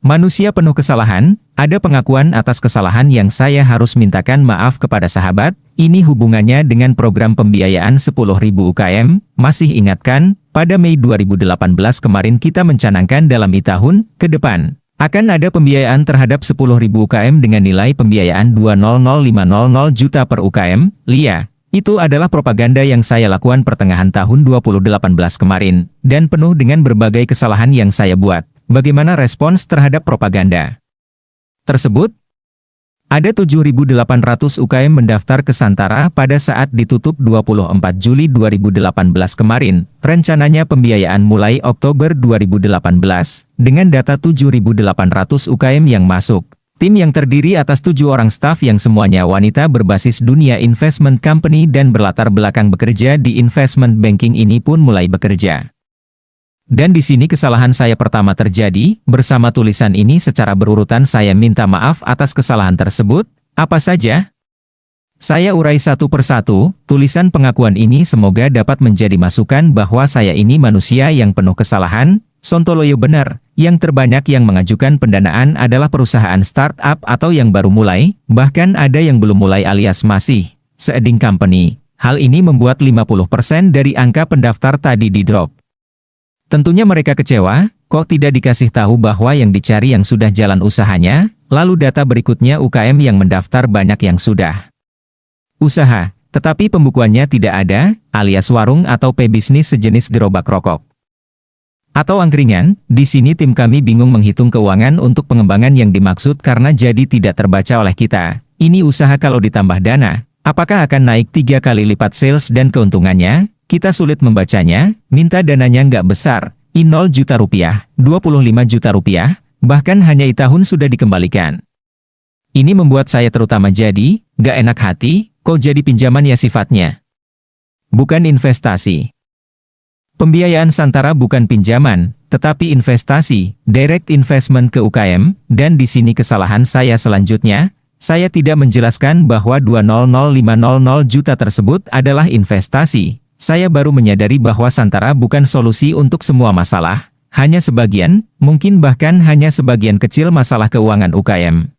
Manusia penuh kesalahan, ada pengakuan atas kesalahan yang saya harus mintakan maaf kepada sahabat. Ini hubungannya dengan program pembiayaan 10.000 UKM. Masih ingatkan, pada Mei 2018 kemarin kita mencanangkan dalam tahun ke depan akan ada pembiayaan terhadap 10.000 UKM dengan nilai pembiayaan 200.500 juta per UKM. Itu adalah propaganda yang saya lakukan pertengahan tahun 2018 kemarin, dan penuh dengan berbagai kesalahan yang saya buat. Bagaimana respons terhadap propaganda tersebut? Ada 7.800 UKM mendaftar ke Santara pada saat ditutup 24 Juli 2018 kemarin. Rencananya pembiayaan mulai Oktober 2018, dengan data 7.800 UKM yang masuk. Tim yang terdiri atas 7 orang staf yang semuanya wanita berbasis dunia investment company dan berlatar belakang bekerja di investment banking ini pun mulai bekerja. Dan di sini kesalahan saya pertama terjadi. Bersama tulisan ini secara berurutan saya minta maaf atas kesalahan tersebut. Apa saja? Saya urai satu persatu. Tulisan pengakuan ini semoga dapat menjadi masukan bahwa saya ini manusia yang penuh kesalahan. Sontoloyo benar, yang terbanyak yang mengajukan pendanaan adalah perusahaan startup atau yang baru mulai, bahkan ada yang belum mulai alias masih seeding company. Hal ini membuat 50% dari angka pendaftar tadi di drop. Tentunya mereka kecewa, kok tidak dikasih tahu bahwa yang dicari yang sudah jalan usahanya. Lalu data berikutnya UKM yang mendaftar banyak yang sudah usaha, tetapi pembukuannya tidak ada, alias warung atau pebisnis sejenis gerobak rokok atau angkringan. Di sini tim kami bingung menghitung keuangan untuk pengembangan yang dimaksud karena jadi tidak terbaca oleh kita. Ini usaha kalau ditambah dana, apakah akan naik 3 kali lipat sales dan keuntungannya? Kita sulit membacanya. Minta dananya nggak besar, 0 juta rupiah, 25 juta rupiah, bahkan hanya tahun sudah dikembalikan. Ini membuat saya terutama jadi nggak enak hati, kok jadi pinjaman ya sifatnya, bukan investasi. Pembiayaan Santara bukan pinjaman, tetapi investasi, direct investment ke UKM, dan di sini kesalahan saya selanjutnya, saya tidak menjelaskan bahwa 200.500 juta tersebut adalah investasi. Saya baru menyadari bahwa Santara bukan solusi untuk semua masalah, hanya sebagian, mungkin bahkan hanya sebagian kecil masalah keuangan UKM.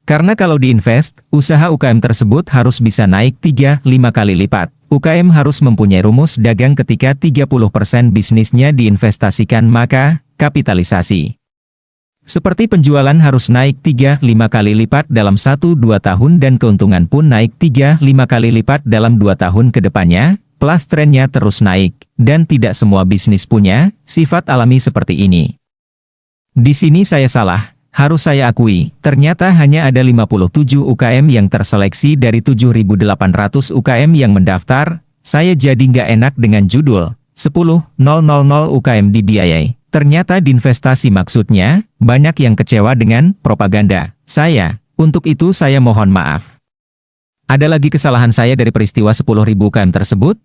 Karena kalau diinvest, usaha UKM tersebut harus bisa naik 3-5 kali lipat. UKM harus mempunyai rumus dagang ketika 30% bisnisnya diinvestasikan maka, kapitalisasi seperti penjualan harus naik 3-5 kali lipat dalam 1-2 tahun dan keuntungan pun naik 3-5 kali lipat dalam 2 tahun ke depannya. Plus trennya terus naik, dan tidak semua bisnis punya sifat alami seperti ini. Di sini saya salah, harus saya akui, ternyata hanya ada 57 UKM yang terseleksi dari 7.800 UKM yang mendaftar. Saya jadi nggak enak dengan judul 10.000 UKM dibiayai. Ternyata divestasi maksudnya, banyak yang kecewa dengan propaganda saya. Untuk itu saya mohon maaf. Ada lagi kesalahan saya dari peristiwa 10.000 UKM tersebut?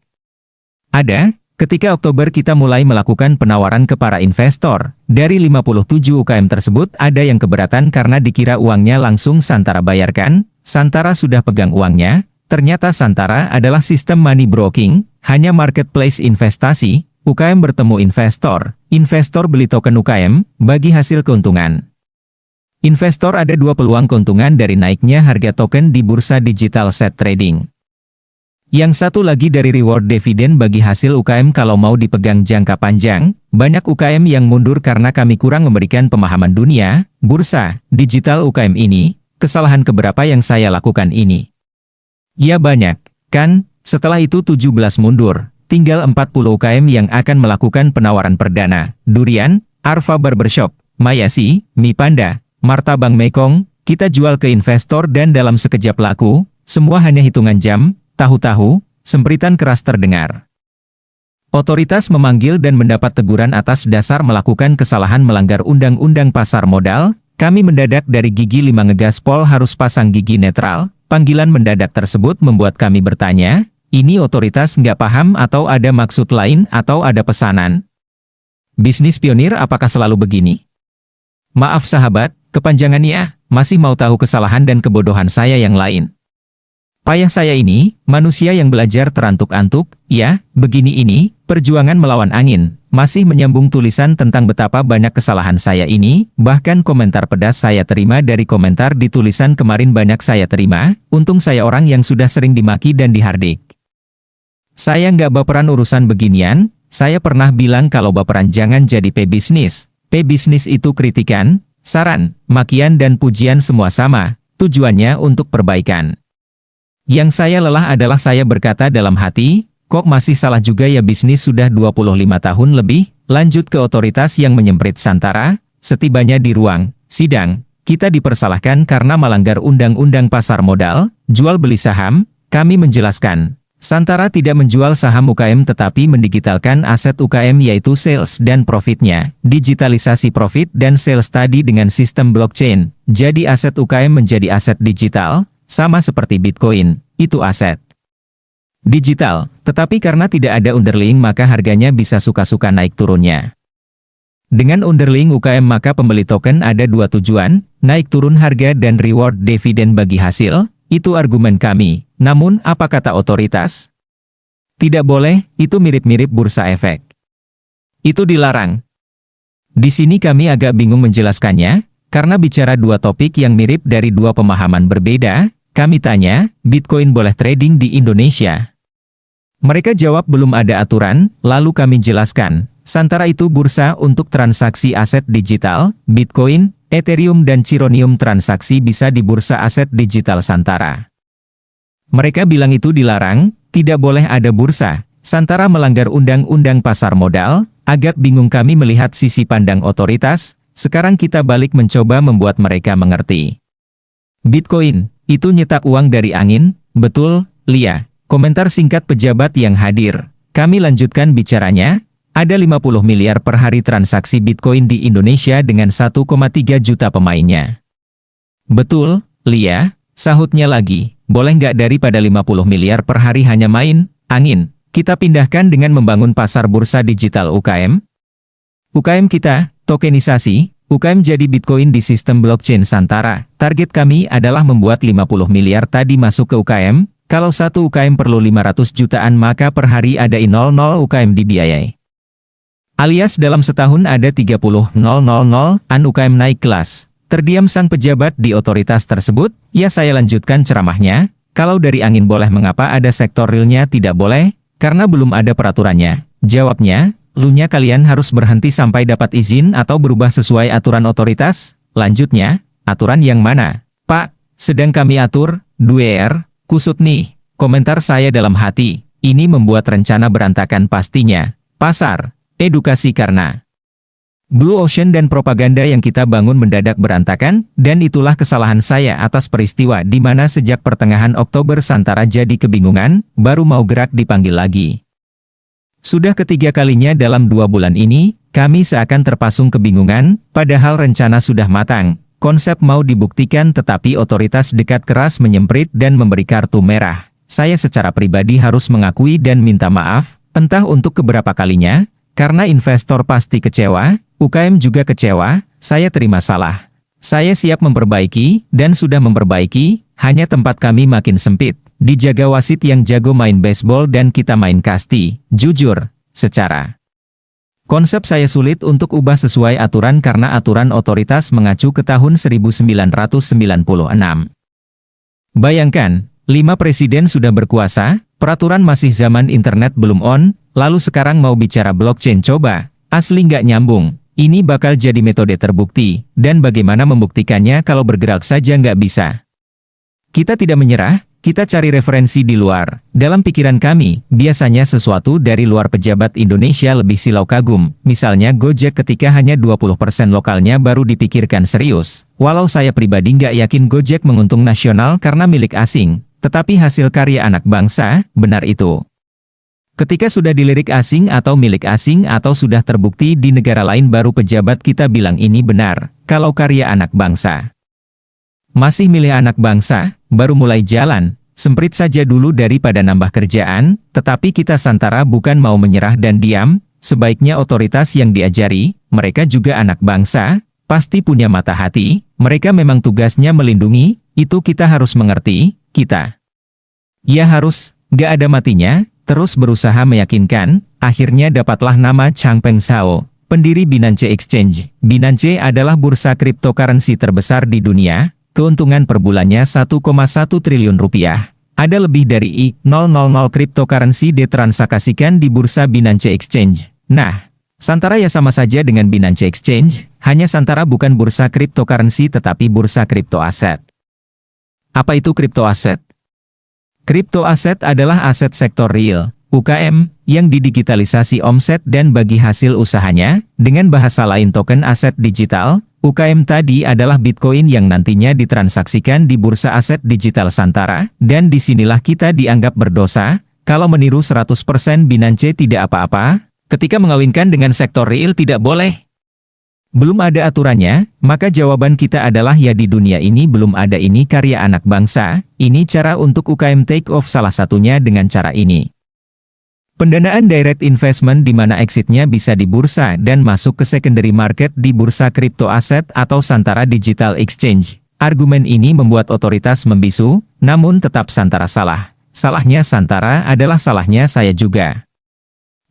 Ada, ketika Oktober kita mulai melakukan penawaran ke para investor. Dari 57 UKM tersebut ada yang keberatan karena dikira uangnya langsung Santara bayarkan. Santara sudah pegang uangnya. Ternyata Santara adalah sistem money broking, hanya marketplace investasi. UKM bertemu investor, investor beli token UKM, bagi hasil keuntungan. Investor ada 2 peluang keuntungan dari naiknya harga token di bursa digital set trading. Yang satu lagi dari reward dividen bagi hasil UKM kalau mau dipegang jangka panjang. Banyak UKM yang mundur karena kami kurang memberikan pemahaman dunia, bursa, digital UKM ini. Kesalahan keberapa yang saya lakukan ini? Ya banyak, kan? Setelah itu 17 mundur, tinggal 40 UKM yang akan melakukan penawaran perdana. Durian, Arfa Barbershop, Mayasi, Mi Panda, Martabang Mekong, kita jual ke investor dan dalam sekejap laku, semua hanya hitungan jam. Tahu-tahu, sempritan keras terdengar. Otoritas memanggil dan mendapat teguran atas dasar melakukan kesalahan melanggar undang-undang pasar modal. Kami mendadak dari gigi 5 ngegaspol harus pasang gigi netral. Panggilan mendadak tersebut membuat kami bertanya, ini otoritas nggak paham atau ada maksud lain atau ada pesanan? Bisnis pionir apakah selalu begini? Maaf sahabat, kepanjangannya, masih mau tahu kesalahan dan kebodohan saya yang lain? Payah saya ini, manusia yang belajar terantuk-antuk, ya, begini ini, perjuangan melawan angin, masih menyambung tulisan tentang betapa banyak kesalahan saya ini, bahkan komentar pedas saya terima dari komentar di tulisan kemarin banyak saya terima, untung saya orang yang sudah sering dimaki dan dihardik. Saya nggak baperan urusan beginian, saya pernah bilang kalau baperan jangan jadi pebisnis. Pebisnis itu kritikan, saran, makian dan pujian semua sama, tujuannya untuk perbaikan. Yang saya lelah adalah saya berkata dalam hati, kok masih salah juga ya bisnis sudah 25 tahun lebih, lanjut ke otoritas yang menyemprit Santara, setibanya di ruang sidang, kita dipersalahkan karena melanggar undang-undang pasar modal, jual beli saham, kami menjelaskan. Santara tidak menjual saham UKM tetapi mendigitalkan aset UKM yaitu sales dan profitnya, digitalisasi profit dan sales tadi dengan sistem blockchain, jadi aset UKM menjadi aset digital, sama seperti Bitcoin, itu aset digital, tetapi karena tidak ada underlying maka harganya bisa suka-suka naik turunnya. Dengan underlying UKM maka pembeli token ada dua tujuan, naik turun harga dan reward dividen bagi hasil, itu argumen kami. Namun apa kata otoritas? Tidak boleh, itu mirip-mirip bursa efek. Itu dilarang. Di sini kami agak bingung menjelaskannya, karena bicara dua topik yang mirip dari dua pemahaman berbeda, kami tanya, Bitcoin boleh trading di Indonesia? Mereka jawab belum ada aturan, lalu kami jelaskan, Santara itu bursa untuk transaksi aset digital, Bitcoin, Ethereum dan Chironium transaksi bisa di bursa aset digital Santara. Mereka bilang itu dilarang, tidak boleh ada bursa, Santara melanggar undang-undang pasar modal, agak bingung kami melihat sisi pandang otoritas, sekarang kita balik mencoba membuat mereka mengerti. Bitcoin, itu nyetak uang dari angin, betul, Lia. Komentar singkat pejabat yang hadir. Kami lanjutkan bicaranya, ada 50 miliar per hari transaksi Bitcoin di Indonesia dengan 1,3 juta pemainnya. Betul, Lia, sahutnya lagi, boleh nggak daripada 50 miliar per hari hanya main, angin, kita pindahkan dengan membangun pasar bursa digital UKM? UKM kita, tokenisasi, UKM jadi Bitcoin di sistem blockchain Santara. Target kami adalah membuat 50 miliar tadi masuk ke UKM, kalau satu UKM perlu 500 jutaan maka per hari ada 00 UKM dibiayai. Alias dalam setahun ada 30.000 an UKM naik kelas. Terdiam sang pejabat di otoritas tersebut, ya saya lanjutkan ceramahnya, kalau dari angin boleh mengapa ada sektor realnya tidak boleh, karena belum ada peraturannya. Jawabnya, lunya kalian harus berhenti sampai dapat izin atau berubah sesuai aturan otoritas. Lanjutnya, aturan yang mana? Pak, sedang kami atur, duer, kusut nih. Komentar saya dalam hati, ini membuat rencana berantakan pastinya. Pasar, edukasi karena Blue Ocean dan propaganda yang kita bangun mendadak berantakan, dan itulah kesalahan saya atas peristiwa di mana sejak pertengahan Oktober Santara jadi kebingungan, baru mau gerak dipanggil lagi. Sudah ketiga kalinya dalam 2 bulan ini, kami seakan terpasung kebingungan, padahal rencana sudah matang, konsep mau dibuktikan tetapi otoritas dekat keras menyemprit dan memberi kartu merah. Saya secara pribadi harus mengakui dan minta maaf, entah untuk keberapa kalinya, karena investor pasti kecewa, UKM juga kecewa, saya terima salah. Saya siap memperbaiki, dan sudah memperbaiki, hanya tempat kami makin sempit. Dijaga wasit yang jago main baseball dan kita main kasti. Jujur, secara konsep saya sulit untuk ubah sesuai aturan karena aturan otoritas mengacu ke tahun 1996. Bayangkan, 5 presiden sudah berkuasa, peraturan masih zaman internet belum on, lalu sekarang mau bicara blockchain coba, asli nggak nyambung. Ini bakal jadi metode terbukti, dan bagaimana membuktikannya kalau bergerak saja nggak bisa. Kita tidak menyerah, kita cari referensi di luar. Dalam pikiran kami, biasanya sesuatu dari luar pejabat Indonesia lebih silau kagum. Misalnya Gojek ketika hanya 20% lokalnya baru dipikirkan serius. Walau saya pribadi nggak yakin Gojek menguntung nasional karena milik asing. Tetapi hasil karya anak bangsa, benar itu. Ketika sudah dilirik asing atau milik asing atau sudah terbukti di negara lain baru pejabat kita bilang ini benar. Kalau karya anak bangsa masih milih anak bangsa, baru mulai jalan, semprit saja dulu daripada nambah kerjaan, tetapi kita Santara bukan mau menyerah dan diam, sebaiknya otoritas yang diajari, mereka juga anak bangsa, pasti punya mata hati, mereka memang tugasnya melindungi, itu kita harus mengerti, kita Ya harus, gak ada matinya, terus berusaha meyakinkan, akhirnya dapatlah nama Changpeng Zhao, pendiri Binance Exchange. Binance adalah bursa cryptocurrency terbesar di dunia, keuntungan per bulannya 1,1 triliun rupiah. Ada lebih dari I.000 cryptocurrency ditransaksikan di bursa Binance Exchange. Nah, Santara ya sama saja dengan Binance Exchange, hanya Santara bukan bursa cryptocurrency tetapi bursa kripto aset. Apa itu kripto aset? Kripto aset adalah aset sektor real, UKM, yang didigitalisasi omset dan bagi hasil usahanya, dengan bahasa lain token aset digital. UKM tadi adalah Bitcoin yang nantinya ditransaksikan di bursa aset digital Santara, dan disinilah kita dianggap berdosa, kalau meniru 100% Binance tidak apa-apa, ketika mengawinkan dengan sektor real tidak boleh. Belum ada aturannya, maka jawaban kita adalah ya di dunia ini belum ada ini karya anak bangsa, ini cara untuk UKM take off salah satunya dengan cara ini. Pendanaan direct investment di mana exitnya bisa di bursa dan masuk ke secondary market di bursa kripto aset atau Santara Digital Exchange. Argumen ini membuat otoritas membisu, namun tetap Santara salah. Salahnya Santara adalah salahnya saya juga.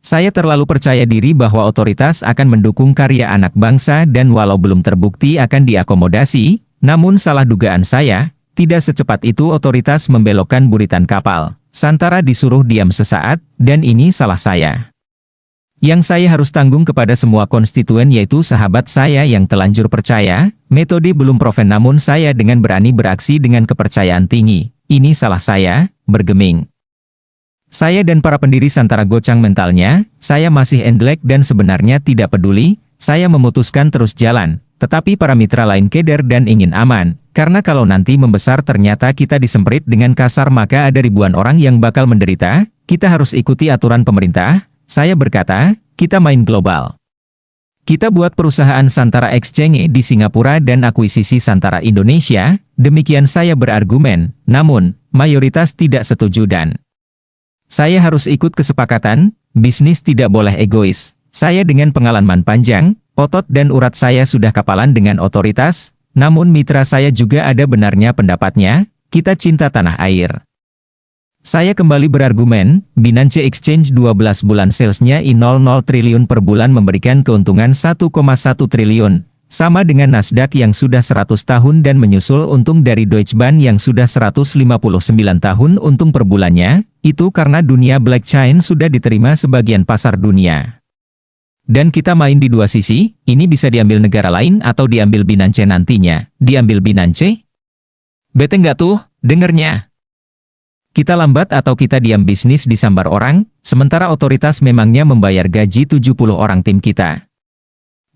Saya terlalu percaya diri bahwa otoritas akan mendukung karya anak bangsa dan walau belum terbukti akan diakomodasi, namun salah dugaan saya, tidak secepat itu otoritas membelokkan buritan kapal. Santara disuruh diam sesaat, dan ini salah saya. Yang saya harus tanggung kepada semua konstituen yaitu sahabat saya yang telanjur percaya, metode belum proven namun saya dengan berani beraksi dengan kepercayaan tinggi. Ini salah saya, bergeming. Saya dan para pendiri Santara gocang mentalnya, saya masih endlek dan sebenarnya tidak peduli, saya memutuskan terus jalan, tetapi para mitra lain keder dan ingin aman. Karena kalau nanti membesar ternyata kita disemprit dengan kasar maka ada ribuan orang yang bakal menderita, kita harus ikuti aturan pemerintah, saya berkata, kita main global. Kita buat perusahaan Santara Exchange di Singapura dan akuisisi Santara Indonesia, demikian saya berargumen, namun, mayoritas tidak setuju dan saya harus ikut kesepakatan, bisnis tidak boleh egois. Saya dengan pengalaman panjang, otot dan urat saya sudah kapalan dengan otoritas, namun mitra saya juga ada benarnya pendapatnya, kita cinta tanah air. Saya kembali berargumen, Binance Exchange 12 bulan salesnya I.00 triliun per bulan memberikan keuntungan 1,1 triliun, sama dengan Nasdaq yang sudah 100 tahun dan menyusul untung dari Deutsche Bank yang sudah 159 tahun untung per bulannya, itu karena dunia blockchain sudah diterima sebagian pasar dunia. Dan kita main di dua sisi, ini bisa diambil negara lain atau diambil Binance nantinya. Diambil Binance? Bete nggak tuh, dengernya? Kita lambat atau kita diam bisnis disambar orang, sementara otoritas memangnya membayar gaji 70 orang tim kita.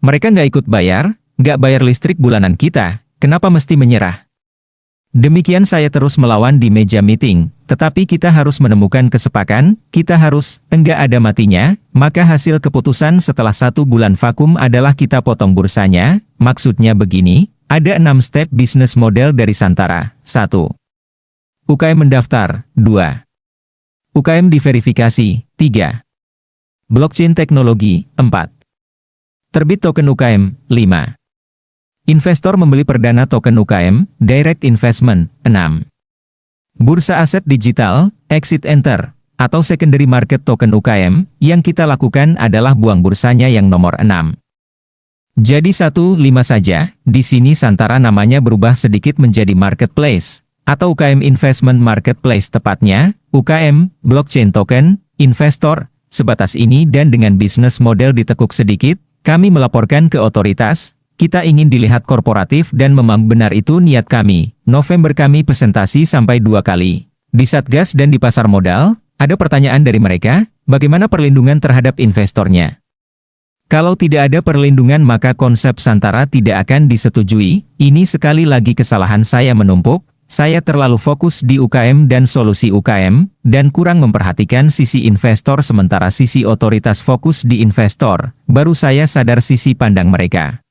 Mereka nggak ikut bayar, nggak bayar listrik bulanan kita, kenapa mesti menyerah? Demikian saya terus melawan di meja meeting, tetapi kita harus menemukan kesepakatan, kita harus, enggak ada matinya, maka hasil keputusan setelah 1 bulan vakum adalah kita potong bursanya, maksudnya begini, ada 6 step bisnis model dari Santara. 1. UKM mendaftar, 2. UKM diverifikasi, 3. Blockchain teknologi, 4. Terbit token UKM, 5. Investor membeli perdana token UKM, direct investment, 6. Bursa aset digital, exit enter, atau secondary market token UKM, yang kita lakukan adalah buang bursanya yang nomor 6. Jadi 1.5 saja, di sini Santara namanya berubah sedikit menjadi marketplace, atau UKM investment marketplace tepatnya, UKM, blockchain token, investor, sebatas ini dan dengan bisnis model ditekuk sedikit, kami melaporkan ke otoritas, kita ingin dilihat korporatif dan memang benar itu niat kami. November kami presentasi sampai 2 kali. Di Satgas dan di pasar modal, ada pertanyaan dari mereka, bagaimana perlindungan terhadap investornya? Kalau tidak ada perlindungan maka konsep Santara tidak akan disetujui. Ini sekali lagi kesalahan saya menumpuk, saya terlalu fokus di UKM dan solusi UKM, dan kurang memperhatikan sisi investor sementara sisi otoritas fokus di investor, baru saya sadar sisi pandang mereka.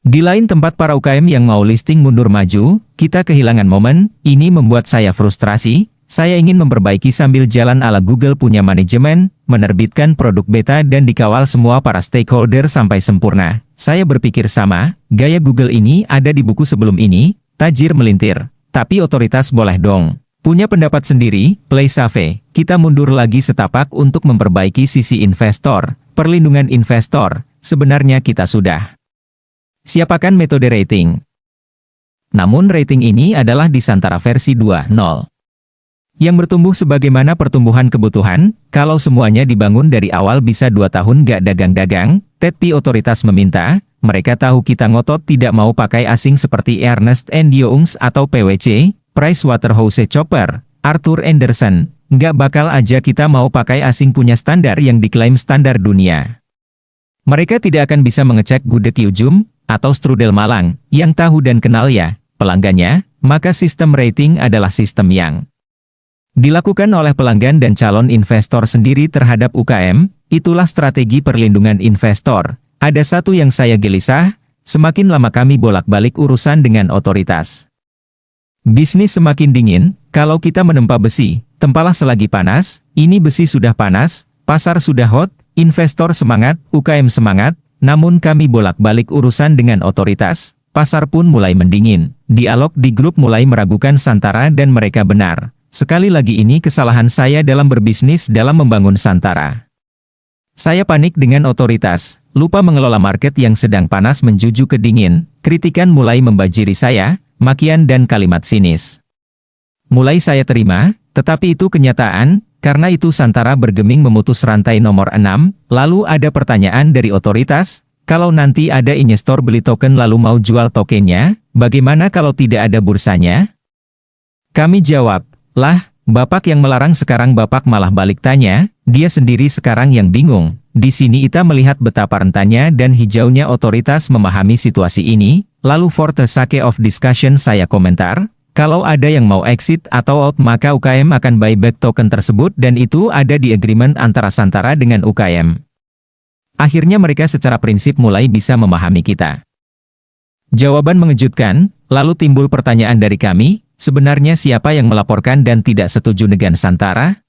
Di lain tempat para UKM yang mau listing mundur maju, kita kehilangan momen, ini membuat saya frustrasi, saya ingin memperbaiki sambil jalan ala Google punya manajemen, menerbitkan produk beta dan dikawal semua para stakeholder sampai sempurna. Saya berpikir sama, gaya Google ini ada di buku sebelum ini, tajir melintir, tapi otoritas boleh dong. Punya pendapat sendiri, play safe. Kita mundur lagi setapak untuk memperbaiki sisi investor, perlindungan investor. Sebenarnya kita sudah siapakan metode rating. Namun rating ini adalah di Santara versi 2.0. Yang bertumbuh sebagaimana pertumbuhan kebutuhan, kalau semuanya dibangun dari awal bisa 2 tahun gak dagang-dagang, tapi otoritas meminta, mereka tahu kita ngotot tidak mau pakai asing seperti Ernst & Young atau PwC, PricewaterhouseCoopers, Arthur Andersen, gak bakal aja kita mau pakai asing punya standar yang diklaim standar dunia. Mereka tidak akan bisa mengecek gudeg Yujum, atau Strudel Malang, yang tahu dan kenal ya, pelanggannya, maka sistem rating adalah sistem yang dilakukan oleh pelanggan dan calon investor sendiri terhadap UKM, itulah strategi perlindungan investor. Ada satu yang saya gelisah, semakin lama kami bolak-balik urusan dengan otoritas. Bisnis semakin dingin, kalau kita menempa besi, tempalah selagi panas, ini besi sudah panas, pasar sudah hot, investor semangat, UKM semangat, namun kami bolak-balik urusan dengan otoritas, pasar pun mulai mendingin, dialog di grup mulai meragukan Santara dan mereka benar. Sekali lagi ini kesalahan saya dalam berbisnis dalam membangun Santara. Saya panik dengan otoritas, lupa mengelola market yang sedang panas menjuju ke dingin, kritikan mulai membajiri saya, makian dan kalimat sinis. Mulai saya terima, tetapi itu kenyataan, karena itu Santara bergeming memutus rantai nomor 6, lalu ada pertanyaan dari otoritas, kalau nanti ada investor beli token lalu mau jual tokennya, bagaimana kalau tidak ada bursanya? Kami jawab, lah, Bapak yang melarang sekarang Bapak malah balik tanya, dia sendiri sekarang yang bingung. Di sini kita melihat betapa rentannya dan hijaunya otoritas memahami situasi ini, lalu for the sake of discussion saya komentar, kalau ada yang mau exit atau out maka UKM akan buyback token tersebut dan itu ada di agreement antara Santara dengan UKM. Akhirnya mereka secara prinsip mulai bisa memahami kita. Jawaban mengejutkan, lalu timbul pertanyaan dari kami, sebenarnya siapa yang melaporkan dan tidak setuju dengan Santara?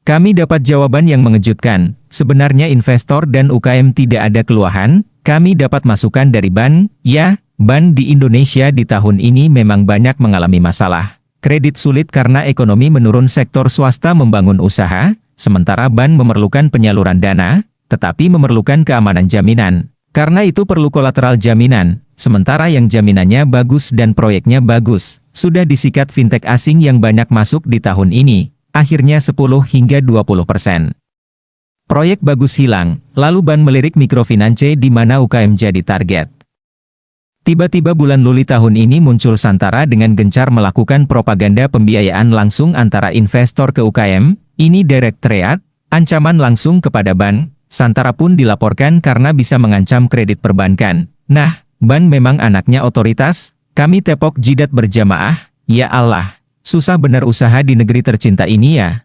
Kami dapat jawaban yang mengejutkan, sebenarnya investor dan UKM tidak ada keluhan, kami dapat masukan dari BAN, ya, BAN di Indonesia di tahun ini memang banyak mengalami masalah. Kredit sulit karena ekonomi menurun sektor swasta membangun usaha, sementara BAN memerlukan penyaluran dana, tetapi memerlukan keamanan jaminan. Karena itu perlu kolateral jaminan, sementara yang jaminannya bagus dan proyeknya bagus, sudah disikat fintech asing yang banyak masuk di tahun ini, akhirnya 10 hingga 20%. Proyek bagus hilang, lalu BAN melirik mikrofinance di mana UKM jadi target. Tiba-tiba bulan Juli tahun ini muncul Santara dengan gencar melakukan propaganda pembiayaan langsung antara investor ke UKM, ini direct threat, ancaman langsung kepada BAN. Santara pun dilaporkan karena bisa mengancam kredit perbankan. Nah, BAN memang anaknya otoritas, kami tepok jidat berjamaah, ya Allah, susah benar usaha di negeri tercinta ini ya.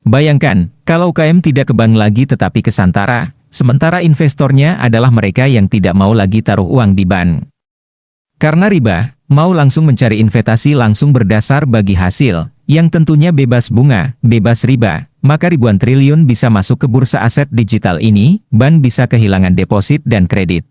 Bayangkan, kalau UKM tidak ke bank lagi tetapi ke Santara, sementara investornya adalah mereka yang tidak mau lagi taruh uang di bank. Karena riba, mau langsung mencari investasi langsung berdasar bagi hasil, yang tentunya bebas bunga, bebas riba. Maka ribuan triliun bisa masuk ke bursa aset digital ini, BAN bisa kehilangan deposit dan kredit.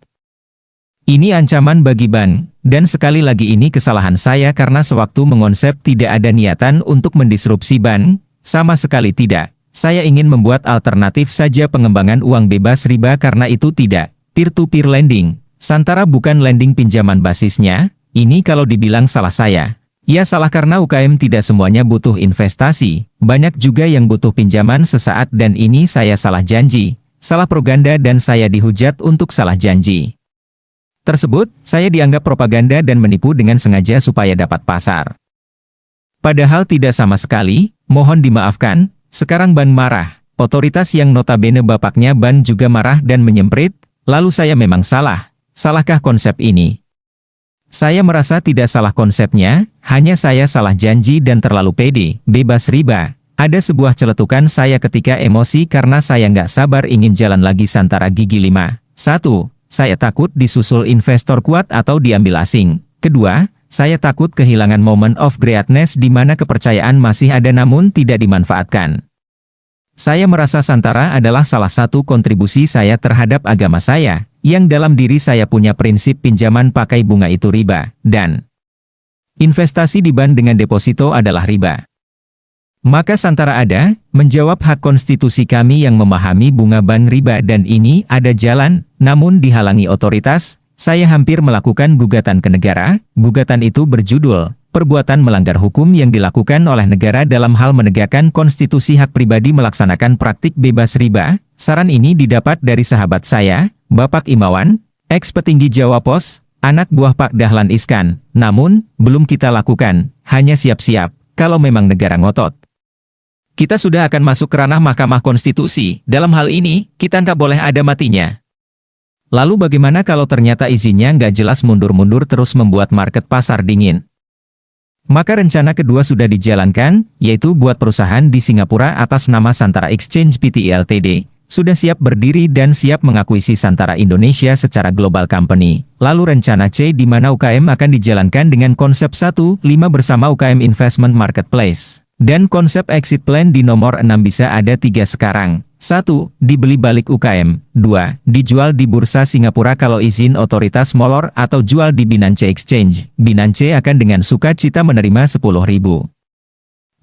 Ini ancaman bagi BAN, dan sekali lagi ini kesalahan saya karena sewaktu mengonsep tidak ada niatan untuk mendisrupsi BAN, sama sekali tidak. Saya ingin membuat alternatif saja pengembangan uang bebas riba karena itu tidak peer-to-peer lending. Santara bukan lending pinjaman basisnya, ini kalau dibilang salah saya. Ya salah karena UKM tidak semuanya butuh investasi, banyak juga yang butuh pinjaman sesaat dan ini saya salah janji, salah propaganda dan saya dihujat untuk salah janji. Tersebut, saya dianggap propaganda dan menipu dengan sengaja supaya dapat pasar. Padahal tidak sama sekali, mohon dimaafkan, sekarang BAN marah, otoritas yang notabene bapaknya BAN juga marah dan menyemprit, lalu saya memang salah, salahkah konsep ini? Saya merasa tidak salah konsepnya, hanya saya salah janji dan terlalu pede, bebas riba. Ada sebuah celetukan saya ketika emosi karena saya nggak sabar ingin jalan lagi Santara gigi 5. 1. Saya takut disusul investor kuat atau diambil asing. Kedua, saya takut kehilangan moment of greatness di mana kepercayaan masih ada namun tidak dimanfaatkan. Saya merasa Santara adalah salah satu kontribusi saya terhadap agama saya, yang dalam diri saya punya prinsip pinjaman pakai bunga itu riba, dan Investasi di bank dengan deposito adalah riba. Maka Santara ada, menjawab hak konstitusi kami yang memahami bunga bank riba dan ini ada jalan, namun dihalangi otoritas, saya hampir melakukan gugatan ke negara. Gugatan itu berjudul, perbuatan melanggar hukum yang dilakukan oleh negara dalam hal menegakkan konstitusi hak pribadi melaksanakan praktik bebas riba. Saran ini didapat dari sahabat saya, Bapak Imawan, ex-petinggi Jawa Pos, anak buah Pak Dahlan Iskan. Namun, belum kita lakukan, hanya siap-siap, kalau memang negara ngotot. Kita sudah akan masuk ke ranah Mahkamah Konstitusi, dalam hal ini, kita nggak boleh ada matinya. Lalu bagaimana kalau ternyata izinnya nggak jelas mundur-mundur terus membuat market pasar dingin? Maka rencana kedua sudah dijalankan, yaitu buat perusahaan di Singapura atas nama Santara Exchange Pte Ltd. Sudah siap berdiri dan siap mengakuisisi Santara Indonesia secara global company. Lalu rencana C di mana UKM akan dijalankan dengan konsep 1.5 bersama UKM Investment Marketplace. Dan konsep exit plan di nomor 6 bisa ada 3 sekarang. 1. Dibeli balik UKM. 2. Dijual di Bursa Singapura kalau izin otoritas molor atau jual di Binance Exchange. Binance akan dengan sukacita menerima 10.000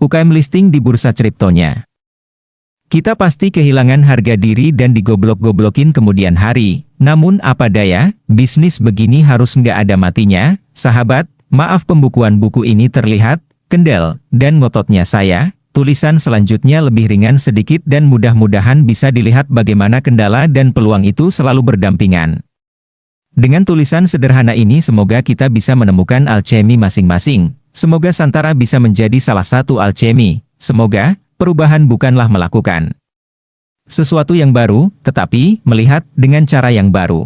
UKM listing di bursa kriptonya. Kita pasti kehilangan harga diri dan digoblok-goblokin kemudian hari. Namun apa daya, bisnis begini harus nggak ada matinya. Sahabat, maaf pembukuan buku ini terlihat kendal dan ngototnya saya. Tulisan selanjutnya lebih ringan sedikit dan mudah-mudahan bisa dilihat bagaimana kendala dan peluang itu selalu berdampingan. Dengan tulisan sederhana ini semoga kita bisa menemukan alchemy masing-masing. Semoga Santara bisa menjadi salah satu alchemy. Semoga perubahan bukanlah melakukan sesuatu yang baru, tetapi melihat dengan cara yang baru.